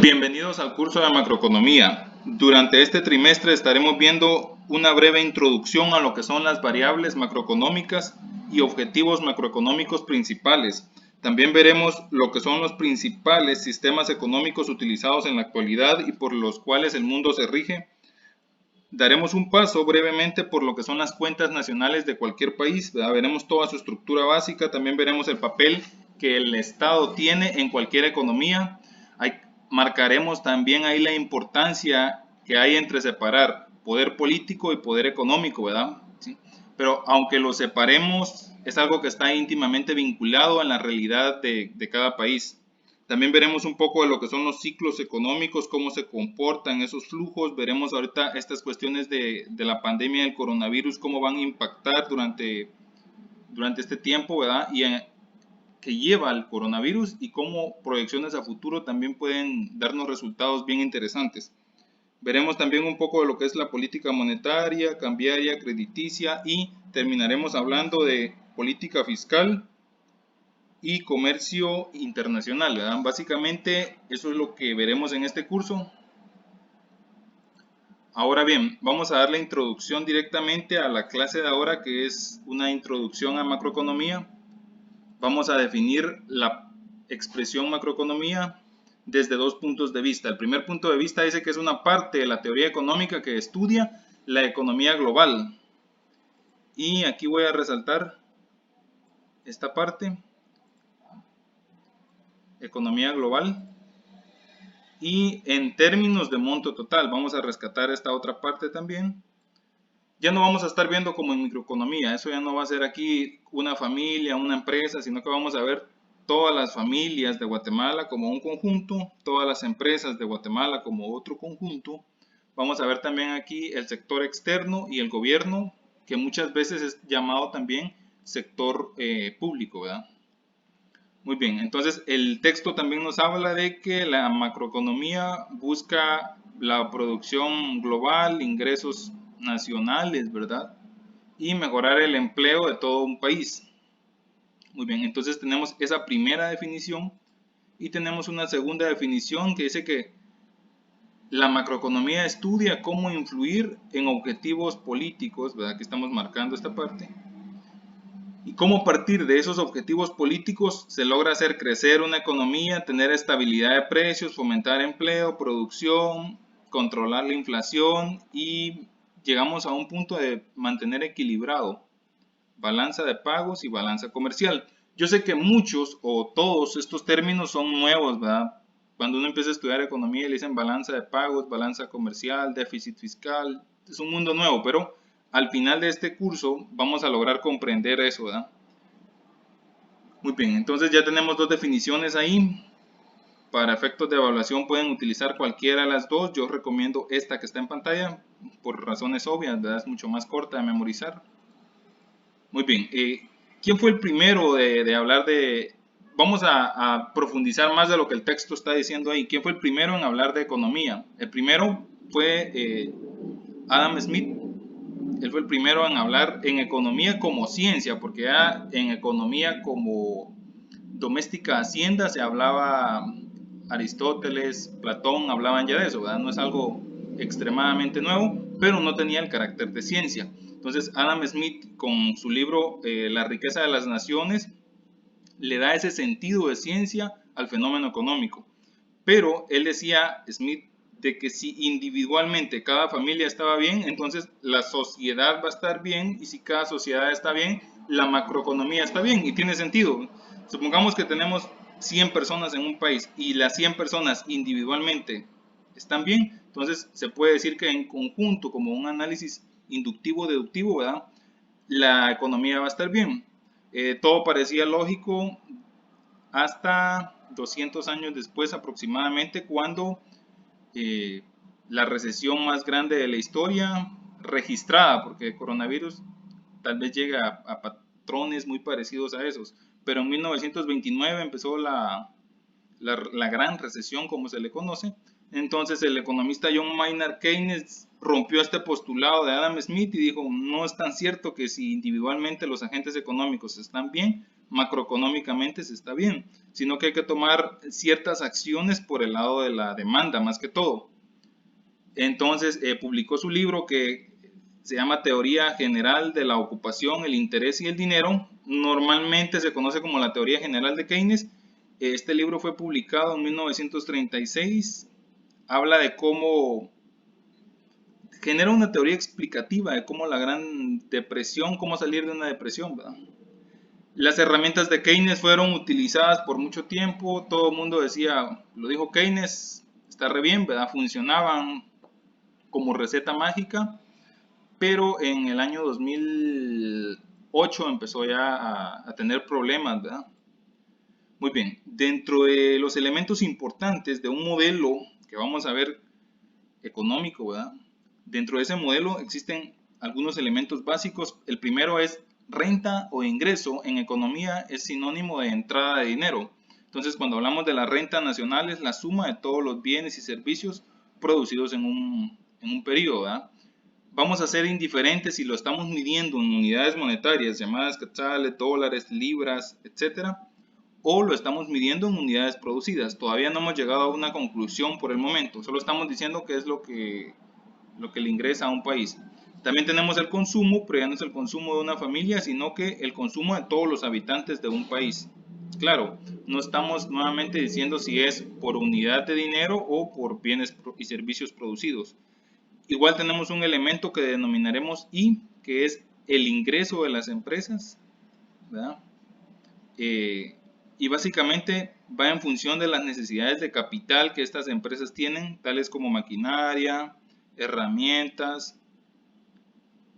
Bienvenidos al curso de macroeconomía. Durante este trimestre estaremos viendo una breve introducción a lo que son las variables macroeconómicas y objetivos macroeconómicos principales. También veremos lo que son los principales sistemas económicos utilizados en la actualidad y por los cuales el mundo se rige. Daremos un paso brevemente por lo que son las cuentas nacionales de cualquier país, ¿verdad? Veremos toda su estructura básica, también veremos el papel que el Estado tiene en cualquier economía. Marcaremos también ahí la importancia que hay entre separar poder político y poder económico, ¿verdad? ¿Sí? Pero aunque lo separemos, es algo que está íntimamente vinculado en la realidad de cada país. También veremos un poco de lo que son los ciclos económicos, cómo se comportan esos flujos. Veremos ahorita estas cuestiones de la pandemia del coronavirus, cómo van a impactar durante este tiempo, ¿verdad? Que lleva al coronavirus y cómo proyecciones a futuro también pueden darnos resultados bien interesantes. Veremos también un poco de lo que es la política monetaria, cambiaria, crediticia y terminaremos hablando de política fiscal y comercio internacional, ¿verdad? Básicamente eso es lo que veremos en este curso. Ahora bien, vamos a dar la introducción directamente a la clase de ahora, que es una introducción a macroeconomía. Vamos a definir la expresión macroeconomía desde dos puntos de vista. El primer punto de vista dice que es una parte de la teoría económica que estudia la economía global. Y aquí voy a resaltar esta parte, economía global. Y en términos de monto total, vamos a rescatar esta otra parte también. Ya no vamos a estar viendo como en microeconomía, eso ya no va a ser aquí una familia, una empresa, sino que vamos a ver todas las familias de Guatemala como un conjunto, todas las empresas de Guatemala como otro conjunto. Vamos a ver también aquí el sector externo y el gobierno, que muchas veces es llamado también sector público, ¿verdad? Muy bien, entonces el texto también nos habla de que la macroeconomía busca la producción global, ingresos nacionales, ¿verdad? Y mejorar el empleo de todo un país. Muy bien, entonces tenemos esa primera definición y tenemos una segunda definición que dice que la macroeconomía estudia cómo influir en objetivos políticos, ¿verdad? Que estamos marcando esta parte. Y cómo a partir de esos objetivos políticos se logra hacer crecer una economía, tener estabilidad de precios, fomentar empleo, producción, controlar la inflación y llegamos a un punto de mantener equilibrado balanza de pagos y balanza comercial. Yo sé que muchos o todos estos términos son nuevos, ¿verdad? Cuando uno empieza a estudiar economía le dicen balanza de pagos, balanza comercial, déficit fiscal, es un mundo nuevo, pero al final de este curso vamos a lograr comprender eso, ¿verdad? Muy bien, entonces ya tenemos dos definiciones ahí. Para efectos de evaluación pueden utilizar cualquiera de las dos. Yo recomiendo esta que está en pantalla por razones obvias, ¿verdad? Es mucho más corta de memorizar. Muy bien, ¿quién fue el primero de hablar de... Vamos a profundizar más de lo que el texto está diciendo ahí. ¿Quién fue el primero en hablar de economía? El primero fue Adam Smith. Él fue el primero en hablar en economía como ciencia, porque ya en economía como doméstica hacienda se hablaba, Aristóteles, Platón hablaban ya de eso, ¿verdad? No es algo extremadamente nuevo, pero no tenía el carácter de ciencia. Entonces Adam Smith con su libro La riqueza de las naciones le da ese sentido de ciencia al fenómeno económico. Pero él decía, Smith, de que si individualmente cada familia estaba bien, entonces la sociedad va a estar bien, y si cada sociedad está bien, la macroeconomía está bien, y tiene sentido. Supongamos que tenemos 100 personas en un país y las 100 personas individualmente están bien, entonces se puede decir que en conjunto, como un análisis inductivo-deductivo, ¿verdad? La economía va a estar bien. Todo parecía lógico hasta 200 años después aproximadamente, cuando la recesión más grande de la historia registrada, porque el coronavirus tal vez llega a patrones muy parecidos a esos, pero en 1929 empezó la gran recesión, como se le conoce. Entonces el economista John Maynard Keynes rompió este postulado de Adam Smith y dijo, no es tan cierto que si individualmente los agentes económicos están bien, macroeconómicamente se está bien, sino que hay que tomar ciertas acciones por el lado de la demanda más que todo. Entonces publicó su libro que se llama Teoría General de la Ocupación, el Interés y el Dinero. Normalmente se conoce como la Teoría General de Keynes. Este libro fue publicado en 1936. Habla de cómo genera una teoría explicativa de cómo la Gran Depresión, cómo salir de una depresión, ¿verdad? Las herramientas de Keynes fueron utilizadas por mucho tiempo. Todo el mundo decía, lo dijo Keynes, está re bien, ¿verdad? Funcionaban como receta mágica, pero en el año 2008 empezó ya a tener problemas, ¿verdad? Muy bien, dentro de los elementos importantes de un modelo que vamos a ver económico, ¿verdad? Dentro de ese modelo existen algunos elementos básicos. El primero es renta o ingreso. En economía es sinónimo de entrada de dinero. Entonces, cuando hablamos de la renta nacional es la suma de todos los bienes y servicios producidos en un periodo, ¿verdad? Vamos a ser indiferentes si lo estamos midiendo en unidades monetarias llamadas quetzales, dólares, libras, etcétera, o lo estamos midiendo en unidades producidas. Todavía no hemos llegado a una conclusión por el momento, solo estamos diciendo qué es lo que le ingresa a un país. También tenemos el consumo, pero ya no es el consumo de una familia, sino que el consumo de todos los habitantes de un país. Claro, no estamos nuevamente diciendo si es por unidad de dinero o por bienes y servicios producidos. Igual tenemos un elemento que denominaremos I, que es el ingreso de las empresas, ¿verdad? Y básicamente va en función de las necesidades de capital que estas empresas tienen, tales como maquinaria, herramientas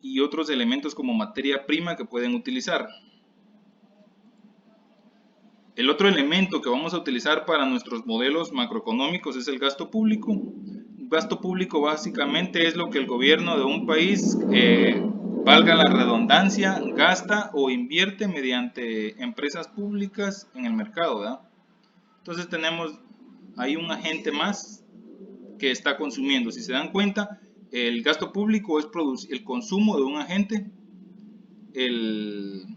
y otros elementos como materia prima que pueden utilizar. El otro elemento que vamos a utilizar para nuestros modelos macroeconómicos es el gasto público. Gasto público básicamente es lo que el gobierno de un país, valga la redundancia, gasta o invierte mediante empresas públicas en el mercado, ¿verdad? Entonces tenemos ahí un agente más que está consumiendo. Si se dan cuenta, el gasto público es el consumo de un agente, el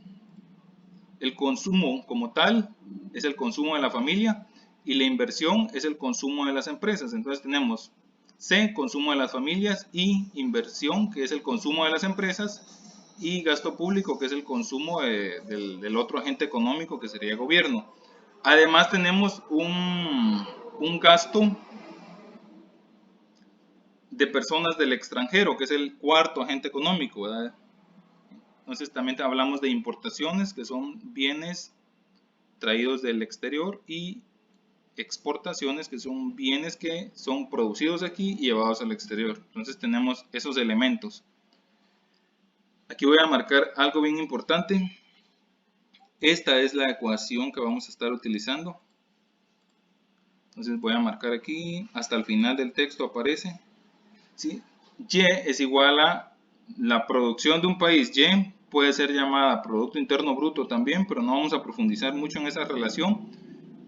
consumo como tal es el consumo de la familia y la inversión es el consumo de las empresas. Entonces tenemos C, consumo de las familias, y inversión, que es el consumo de las empresas, y gasto público, que es el consumo del otro agente económico, que sería el gobierno. Además tenemos un gasto de personas del extranjero, que es el cuarto agente económico, ¿verdad? Entonces también hablamos de importaciones, que son bienes traídos del exterior, y exportaciones, que son bienes que son producidos aquí y llevados al exterior. Entonces tenemos esos elementos. Aquí voy a marcar algo bien importante. Esta es la ecuación que vamos a estar utilizando. Entonces voy a marcar aquí, hasta el final del texto aparece, ¿sí? Y es igual a la producción de un país. Y puede ser llamada Producto Interno Bruto también, pero no vamos a profundizar mucho en esa relación.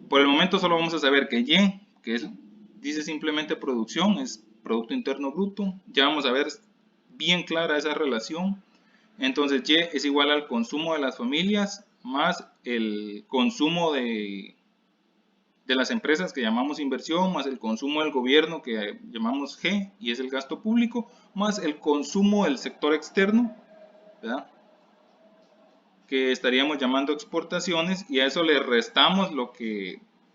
Por el momento solo vamos a saber que Y, dice simplemente producción, es Producto Interno Bruto. Ya vamos a ver bien clara esa relación. Entonces Y es igual al consumo de las familias más el consumo de las empresas, que llamamos inversión, más el consumo del gobierno, que llamamos G, y es el gasto público, más el consumo del sector externo, ¿verdad?, que estaríamos llamando exportaciones, y a eso le restamos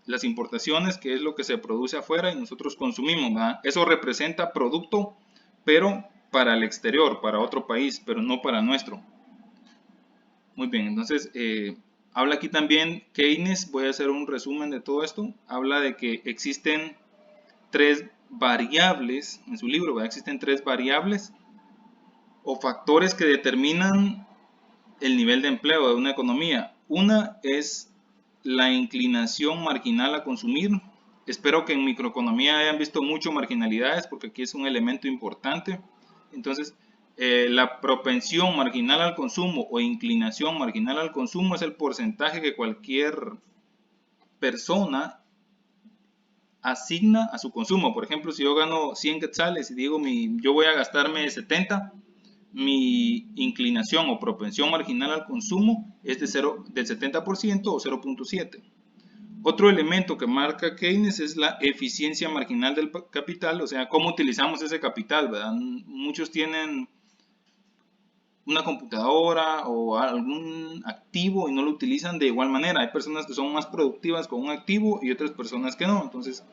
las importaciones, que es lo que se produce afuera y nosotros consumimos, ¿verdad? Eso representa producto, pero para el exterior, para otro país, pero no para nuestro. Muy bien, entonces habla aquí también Keynes. Voy a hacer un resumen de todo esto. Habla de que existen tres variables, en su libro, ¿verdad? Existen tres variables o factores que determinan el nivel de empleo de una economía. Una es la inclinación marginal a consumir. Espero que en microeconomía hayan visto mucho marginalidades, porque aquí es un elemento importante. Entonces, la propensión marginal al consumo o inclinación marginal al consumo es el porcentaje que cualquier persona asigna a su consumo. Por ejemplo, si yo gano 100 quetzales y digo yo voy a gastarme 70, mi inclinación o propensión marginal al consumo es del 70% o 0.7. Otro elemento que marca Keynes es la eficiencia marginal del capital, o sea, cómo utilizamos ese capital, ¿verdad? Muchos tienen una computadora o algún activo y no lo utilizan de igual manera. Hay personas que son más productivas con un activo y otras personas que no. Entonces,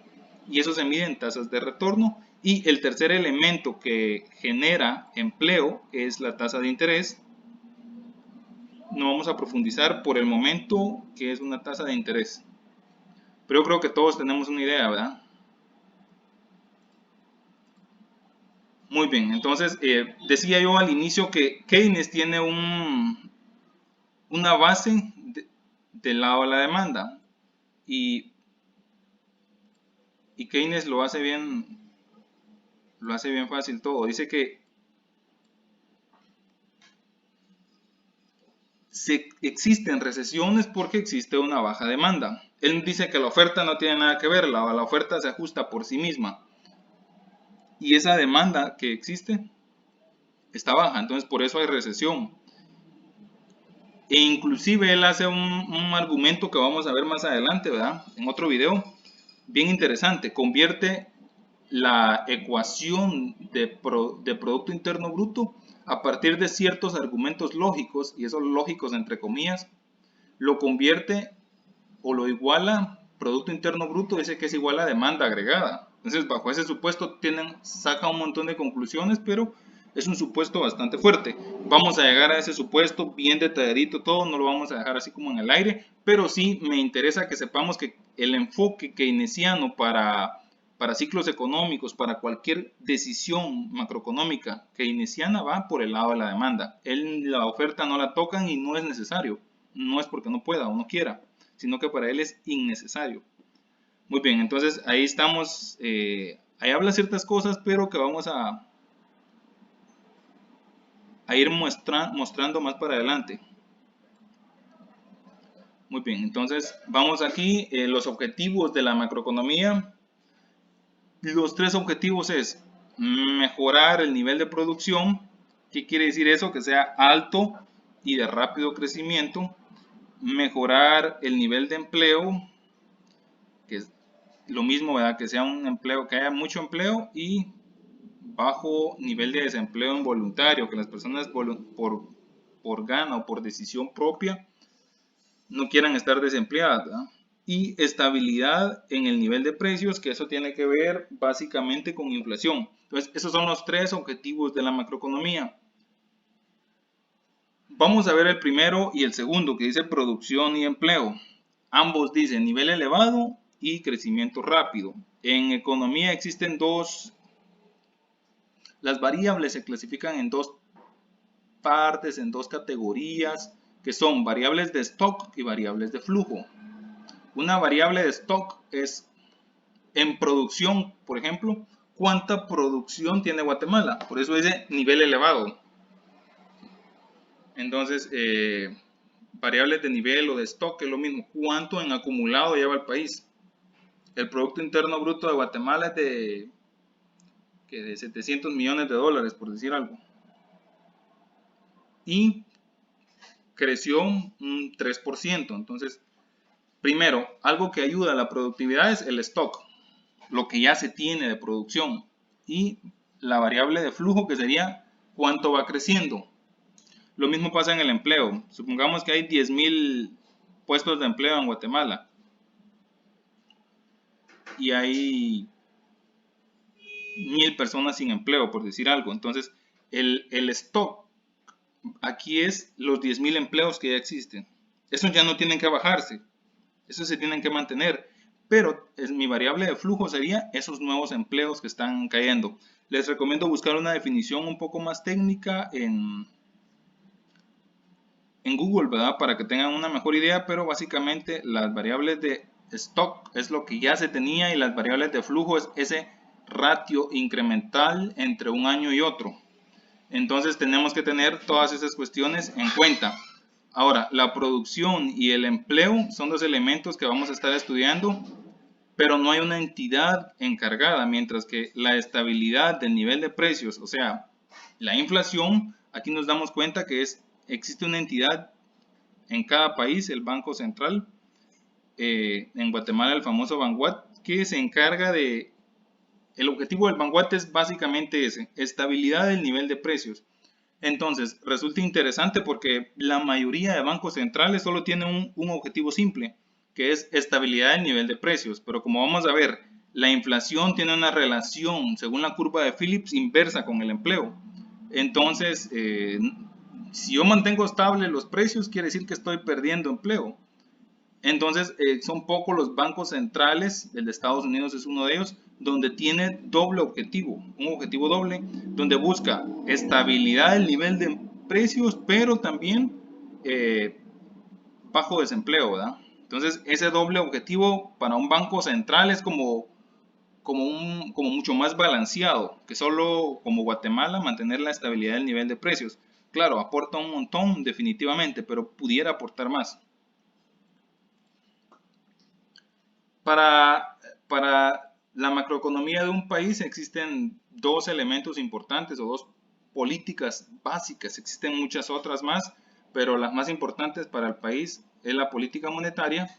y eso se mide en tasas de retorno. Y el tercer elemento que genera empleo es la tasa de interés. No vamos a profundizar por el momento qué es una tasa de interés, pero yo creo que todos tenemos una idea, ¿verdad? Muy bien, entonces decía yo al inicio que Keynes tiene una base del lado de la demanda y, y Keynes lo hace bien fácil todo. Dice que existen recesiones porque existe una baja demanda. Él dice que la oferta no tiene nada que ver, la oferta se ajusta por sí misma y esa demanda que existe está baja, entonces por eso hay recesión. E inclusive él hace un argumento que vamos a ver más adelante, ¿verdad? En otro video, bien interesante. Convierte la ecuación de Producto Interno Bruto a partir de ciertos argumentos lógicos, y esos lógicos entre comillas, lo convierte o lo iguala, Producto Interno Bruto dice que es igual a demanda agregada. Entonces, bajo ese supuesto saca un montón de conclusiones, pero es un supuesto bastante fuerte. Vamos a llegar a ese supuesto bien detalladito todo, no lo vamos a dejar así como en el aire, pero sí me interesa que sepamos que el enfoque keynesiano para ciclos económicos, para cualquier decisión macroeconómica keynesiana va por el lado de la demanda. La oferta no la tocan y no es necesario. No es porque no pueda o no quiera, sino que para él es innecesario. Muy bien, entonces ahí estamos, ahí habla ciertas cosas, pero que vamos a ir mostrando más para adelante. Muy bien, entonces vamos aquí, los objetivos de la macroeconomía. Los tres objetivos es mejorar el nivel de producción. ¿Qué quiere decir eso? Que sea alto y de rápido crecimiento. Mejorar el nivel de empleo, que es lo mismo, ¿verdad? Que sea un empleo, que haya mucho empleo y bajo nivel de desempleo involuntario, que las personas por gana o por decisión propia no quieran estar desempleadas, ¿verdad? Y estabilidad en el nivel de precios, que eso tiene que ver básicamente con inflación. Entonces, esos son los tres objetivos de la macroeconomía. Vamos a ver el primero y el segundo, que dice producción y empleo. Ambos dicen nivel elevado y crecimiento rápido. En economía existen las variables se clasifican en dos partes, en dos categorías, que son variables de stock y variables de flujo. Una variable de stock es en producción, por ejemplo, cuánta producción tiene Guatemala. Por eso dice nivel elevado. Entonces, variables de nivel o de stock es lo mismo. ¿Cuánto en acumulado lleva el país? El Producto Interno Bruto de Guatemala es de 700 millones de dólares, por decir algo. Y creció un 3%. Entonces, primero, algo que ayuda a la productividad es el stock, lo que ya se tiene de producción. Y la variable de flujo, que sería cuánto va creciendo. Lo mismo pasa en el empleo. Supongamos que hay 10,000 puestos de empleo en Guatemala y hay 1,000 personas sin empleo, por decir algo. Entonces, el stock aquí es los 10,000 empleos que ya existen. Esos ya no tienen que bajarse, esos se tienen que mantener. Pero mi variable de flujo sería esos nuevos empleos que están cayendo. Les recomiendo buscar una definición un poco más técnica en Google, ¿verdad? Para que tengan una mejor idea, pero básicamente las variables de stock es lo que ya se tenía y las variables de flujo es ese ratio incremental entre un año y otro. Entonces tenemos que tener todas esas cuestiones en cuenta. Ahora, la producción y el empleo son dos elementos que vamos a estar estudiando, pero no hay una entidad encargada, mientras que la estabilidad del nivel de precios, o sea, La inflación, aquí nos damos cuenta que existe una entidad en cada país, el Banco Central, en Guatemala el famoso Banguat, que se encarga de, el objetivo del Banguat es básicamente ese, estabilidad del nivel de precios. Entonces, resulta interesante porque la mayoría de bancos centrales solo tienen un objetivo simple, que es estabilidad del nivel de precios. Pero como vamos a ver, la inflación tiene una relación, según la curva de Phillips, inversa con el empleo. Entonces, si yo mantengo estable los precios, quiere decir que estoy perdiendo empleo. Entonces, son pocos los bancos centrales, el de Estados Unidos es uno de ellos, donde tiene doble objetivo, un objetivo doble, donde busca estabilidad del nivel de precios, pero también bajo desempleo, ¿verdad? Entonces, ese doble objetivo para un banco central es como mucho más balanceado que solo como Guatemala mantener la estabilidad del nivel de precios. Claro, aporta un montón definitivamente, pero pudiera aportar más. Para la macroeconomía de un país existen dos elementos importantes o dos políticas básicas. Existen muchas otras más, pero las más importantes para el país es la política monetaria,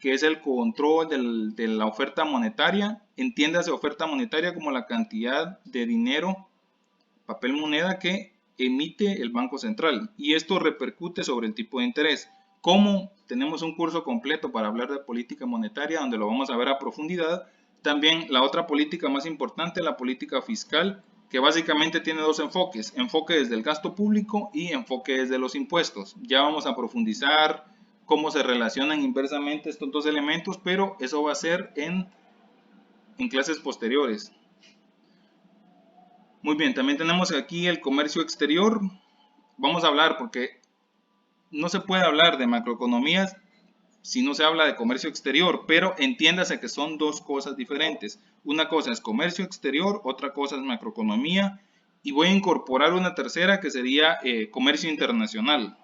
que es el control de la oferta monetaria. Entiéndase oferta monetaria como la cantidad de dinero, papel moneda que emite el Banco Central. Y esto repercute sobre el tipo de interés. Como tenemos un curso completo para hablar de política monetaria donde lo vamos a ver a profundidad, también la otra política más importante, la política fiscal, que básicamente tiene dos enfoques, enfoque desde el gasto público y enfoque desde los impuestos. Ya vamos a profundizar cómo se relacionan inversamente estos dos elementos, pero eso va a ser en clases posteriores. Muy bien, también tenemos aquí el comercio exterior. Vamos a hablar porque no se puede hablar de macroeconomías si no se habla de comercio exterior, pero entiéndase que son dos cosas diferentes. Una cosa es comercio exterior, otra cosa es macroeconomía, y voy a incorporar una tercera que sería comercio internacional.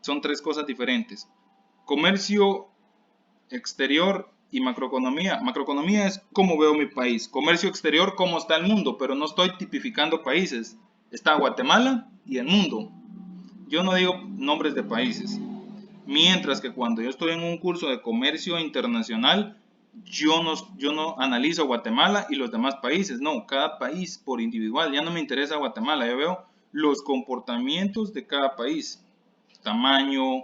Son tres cosas diferentes. Comercio exterior y macroeconomía. Macroeconomía es cómo veo mi país. Comercio exterior, cómo está el mundo, pero no estoy tipificando países. Está Guatemala y el mundo. Yo no digo nombres de países. Mientras que cuando yo estoy en un curso de comercio internacional, yo no analizo Guatemala y los demás países. No, cada país por individual. Ya no me interesa Guatemala. Yo veo los comportamientos de cada país. Tamaño,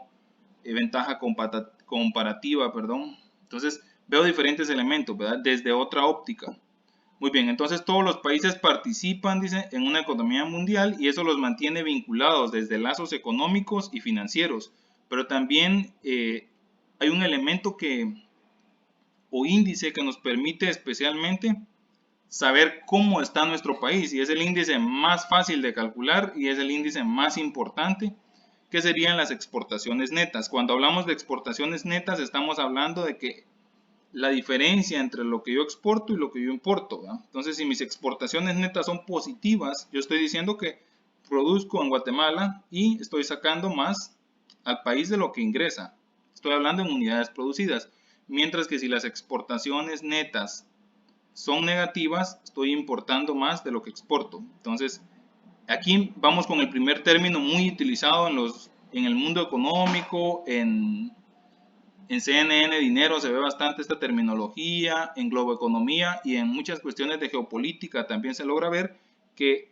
ventaja comparativa, perdón. Entonces, veo diferentes elementos, ¿verdad? Desde otra óptica. Muy bien, entonces todos los países participan, dice, en una economía mundial y eso los mantiene vinculados desde lazos económicos y financieros. Pero también hay un elemento o índice que nos permite especialmente saber cómo está nuestro país y es el índice más fácil de calcular y es el índice más importante, que serían las exportaciones netas. Cuando hablamos de exportaciones netas estamos hablando de que la diferencia entre lo que yo exporto y lo que yo importo, ¿verdad? Entonces, si mis exportaciones netas son positivas, yo estoy diciendo que produzco en Guatemala y estoy sacando más al país de lo que ingresa. Estoy hablando en unidades producidas. Mientras que si las exportaciones netas son negativas, estoy importando más de lo que exporto. Entonces, aquí vamos con el primer término muy utilizado en el mundo económico, en CNN Dinero se ve bastante esta terminología, en Globoeconomía y en muchas cuestiones de geopolítica también se logra ver que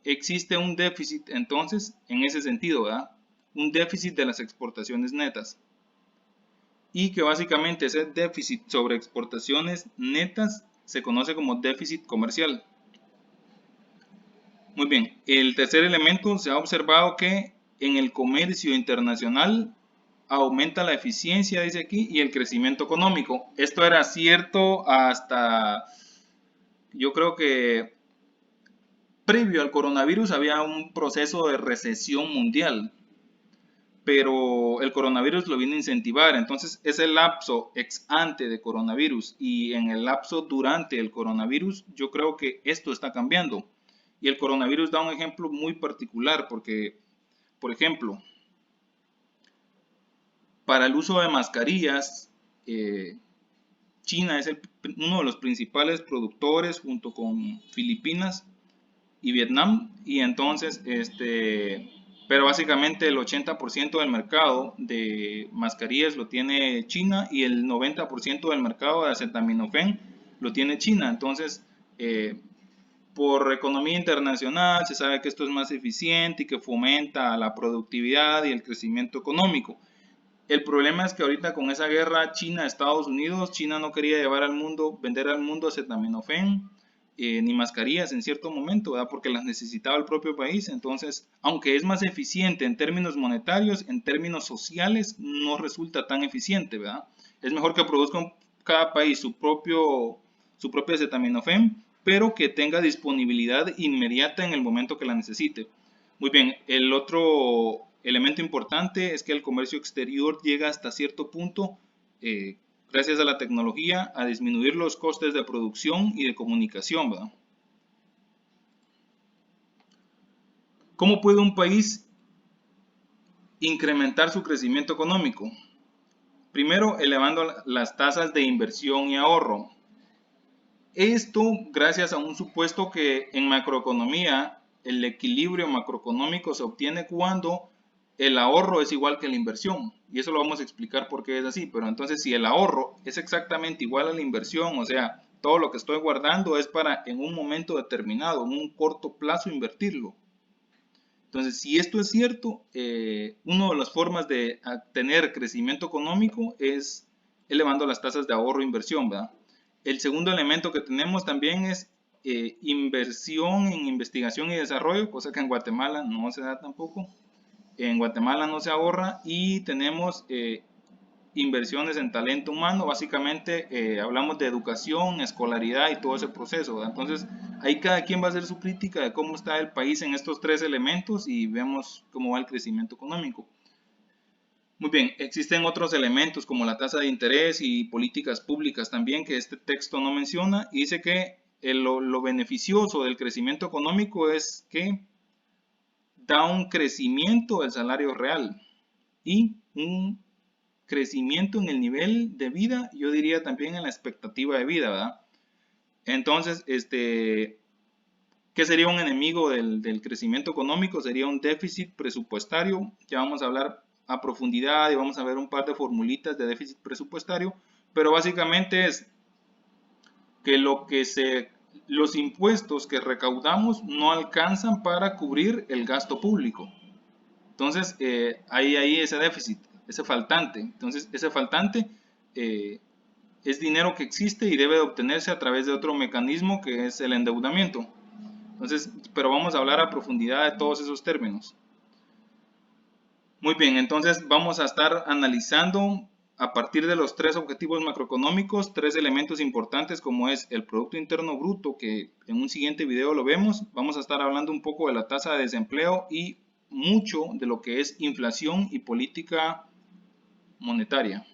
existe un déficit entonces en ese sentido, ¿verdad? Un déficit de las exportaciones netas. Y que básicamente ese déficit sobre exportaciones netas se conoce como déficit comercial. Muy bien, el tercer elemento se ha observado que en el comercio internacional aumenta la eficiencia, dice aquí, y el crecimiento económico. Esto era cierto hasta, yo creo que previo al coronavirus había un proceso de recesión mundial, pero el coronavirus lo vino a incentivar. Entonces, ese lapso ex ante de coronavirus y en el lapso durante el coronavirus, yo creo que esto está cambiando. Y el coronavirus da un ejemplo muy particular porque, por ejemplo, para el uso de mascarillas, China es uno de los principales productores junto con Filipinas y Vietnam, y entonces, pero básicamente el 80% del mercado de mascarillas lo tiene China y el 90% del mercado de acetaminofén lo tiene China. Entonces, por economía internacional se sabe que esto es más eficiente y que fomenta la productividad y el crecimiento económico. El problema es que ahorita con esa guerra China-Estados Unidos, China no quería llevar al mundo, vender al mundo acetaminofén ni mascarillas en cierto momento, ¿verdad? Porque las necesitaba el propio país. Entonces, aunque es más eficiente en términos monetarios, en términos sociales no resulta tan eficiente, ¿verdad? Es mejor que produzca cada país su propio acetaminofén, pero que tenga disponibilidad inmediata en el momento que la necesite. Muy bien, el otro elemento importante es que el comercio exterior llega hasta cierto punto, gracias a la tecnología, a disminuir los costes de producción y de comunicación, ¿verdad? ¿Cómo puede un país incrementar su crecimiento económico? Primero, elevando las tasas de inversión y ahorro. Esto gracias a un supuesto que en macroeconomía el equilibrio macroeconómico se obtiene cuando el ahorro es igual que la inversión. Y eso lo vamos a explicar por qué es así. Pero entonces si el ahorro es exactamente igual a la inversión, o sea, todo lo que estoy guardando es para en un momento determinado, en un corto plazo, invertirlo. Entonces, si esto es cierto, una de las formas de tener crecimiento económico es elevando las tasas de ahorro e inversión, ¿verdad? El segundo elemento que tenemos también es inversión en investigación y desarrollo, cosa que en Guatemala no se da tampoco. En Guatemala no se ahorra y tenemos inversiones en talento humano. Básicamente hablamos de educación, escolaridad y todo ese proceso, ¿verdad? Entonces ahí cada quien va a hacer su crítica de cómo está el país en estos tres elementos y vemos cómo va el crecimiento económico. Muy bien, existen otros elementos como la tasa de interés y políticas públicas también que este texto no menciona, y dice que lo beneficioso del crecimiento económico es que da un crecimiento del salario real y un crecimiento en el nivel de vida, yo diría también en la expectativa de vida, ¿verdad? Entonces, ¿qué sería un enemigo del crecimiento económico? Sería un déficit presupuestario. Ya vamos a hablar a profundidad y vamos a ver un par de formulitas de déficit presupuestario, pero básicamente es que los impuestos que recaudamos no alcanzan para cubrir el gasto público. Entonces, hay ahí ese déficit, ese faltante. Entonces, ese faltante es dinero que existe y debe de obtenerse a través de otro mecanismo que es el endeudamiento. Entonces, pero vamos a hablar a profundidad de todos esos términos. Muy bien, entonces vamos a estar analizando a partir de los tres objetivos macroeconómicos, tres elementos importantes como es el Producto Interno Bruto, que en un siguiente video lo vemos. Vamos a estar hablando un poco de la tasa de desempleo y mucho de lo que es inflación y política monetaria.